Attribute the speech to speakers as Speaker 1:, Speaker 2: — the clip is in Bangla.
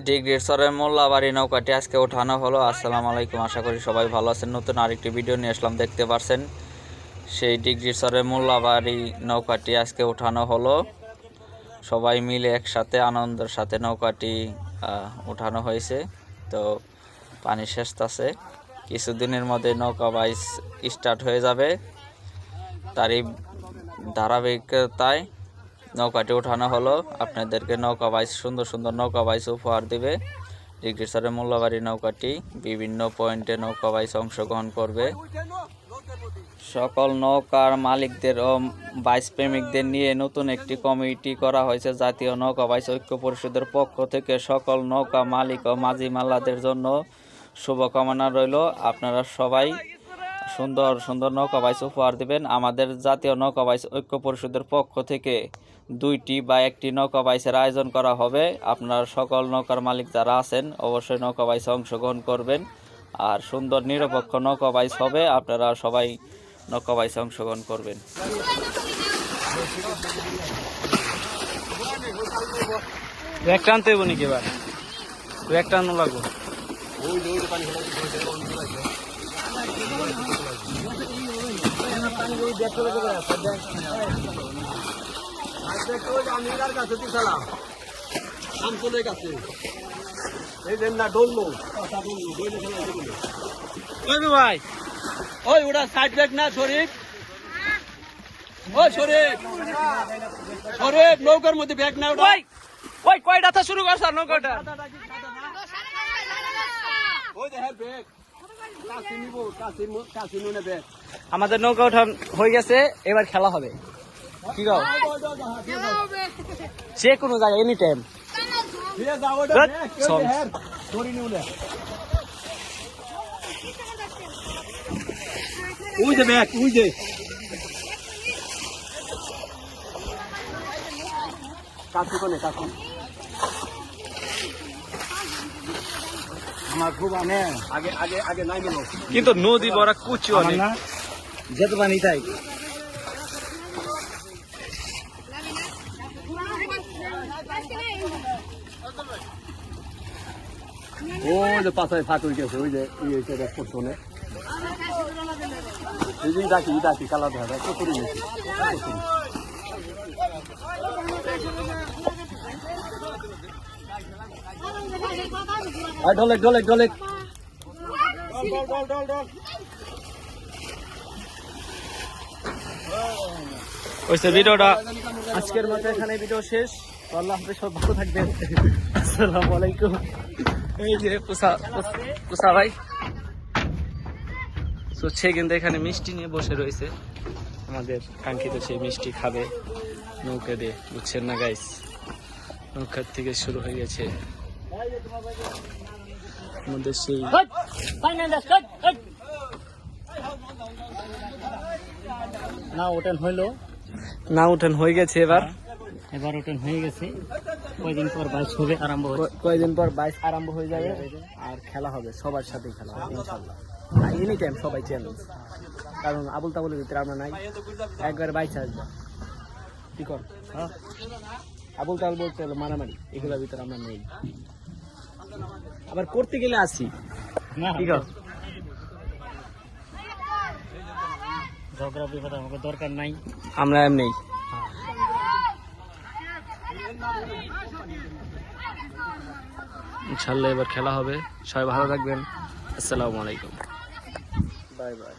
Speaker 1: ডিগ্রির চরের মোল্লাবাড়ি নৌকাটি আজকে ওঠানো হলো। আসসালামু আলাইকুম, আশা করি সবাই ভালো আছেন। নতুন আরেকটি ভিডিও নিয়ে আসলাম, দেখতে পারছেন সেই ডিগ্রির চরের মোল্লাবাড়ি নৌকাটি আজকে ওঠানো হলো। সবাই মিলে একসাথে আনন্দের সাথে নৌকাটি ওঠানো হয়েছে। তো পানি শেষতাছে, কিছুদিনের মধ্যে নৌকা বাইচ স্টার্ট হয়ে যাবে। তারই ধারাবাহিকতায় নৌকাটি ওঠানো হলো। আপনাদেরকে নৌকা বাইচ সুন্দর সুন্দর নৌকা বাইচ উপহার দিবে। ডিগ্রির চরের মোল্লাবাড়ি নৌকাটি বিভিন্ন পয়েন্টে নৌকা বাইচ অংশগ্রহণ করবে। সকল নৌকার মালিকদের ও বাইচ প্রেমিকদের নিয়ে নতুন একটি কমিটি করা হয়েছে। জাতীয় নৌকা বাইচ ঐক্য পরিষদের পক্ষ থেকে সকল নৌকা মালিক ও মাঝি মাল্লাদের জন্য শুভকামনা রইল। আপনারা সবাই সুন্দর সুন্দর নৌকা বাইচ উপহার দিবেন। আমাদের জাতীয় নৌকা বাইচ ঐক্য পরিষদের পক্ষ থেকে 2টি বা 1টি নৌকা বাইচের আয়োজন করা হবে। আপনারা সকল নৌকার মালিক যারা আছেন অবশ্যই নৌকা বাইচে অংশগ্রহণ করবেন। আর সুন্দর নিরপেক্ষ নৌকা বাইচ হবে, আপনারা সবাই নৌকা বাইচে অংশগ্রহণ করবেন।
Speaker 2: একটা আনতে হইব নাকি এবার? একটা আনো লাগবো। ভাই ওই ওটা সাইড ব্যাগ না শরীফ, ওই শরীফ শরীফ নৌকার মধ্যে ব্যাগ না ওটা। ওই কয়টা শুরু করছ নৌকাটা? আমাদের নৌকা ওঠান হয়ে গেছে, এবার খেলা হবে। কি গাও যে কোনো জায়গায় এনি টাইম। ওই যে ব্যাগ, ওই যে কাকু কোনে কাকু আমার খুব আনে আগে আগে আগে নাই গেল, কিন্তু নদী বড় কুচি অনেক যেতে পানি তাই। ওই যে পাশায় ফাট হয়ে গেছে, ওই যে শোনে ডাকি ডাকি কালা ধরা কত ডলেক ডলেক ডলেক। ভিডিওটা আজকের মতো এখানে ভিডিও শেষ। আল্লাহ হাফেজ, সব ভালো থাকবেন। আসসালামু আলাইকুম। এই যে পুষা ভাই সে কিন্তু এখানে মিষ্টি নিয়ে বসে রয়েছে। আমাদের কাঙ্ক্ষিত সেই মিষ্টি খাবে নৌকা দিয়ে, বুঝছেন না গাইস? নৌকার থেকে শুরু হয়ে গেছে আমাদের সেই না ওঠেন হইলো, না ওঠেন হয়ে গেছে। এবার ওঠেন হয়ে গেছে। কয়দিন পর বাইচ হবে আরম্ভ, কয়দিন পর বাইচ আরম্ভ হয়ে যাবে। আর খেলা হবে, সবার সাথে খেলা হবে ইনশাল্লাহ। এনি টাইম সবাই চ্যালেঞ্জ, কারণ আবুল তাবুলের ভিতরে আমরা নাই। একবার বাইচ আসবে কি কর, আবুল তাবুল বলতে হলো মারামারি, এগুলোর ভিতরে আমরা নেই। আবার করতে গেলে আসি কি কর, ঝগড়া বিপদ আমাকে দরকার নাই, আমরা এমনি। ইনশাল্লাহ এবার খেলা হবে। সবাই ভালো থাকবেন। আসসালামু আলাইকুম, বাই বাই।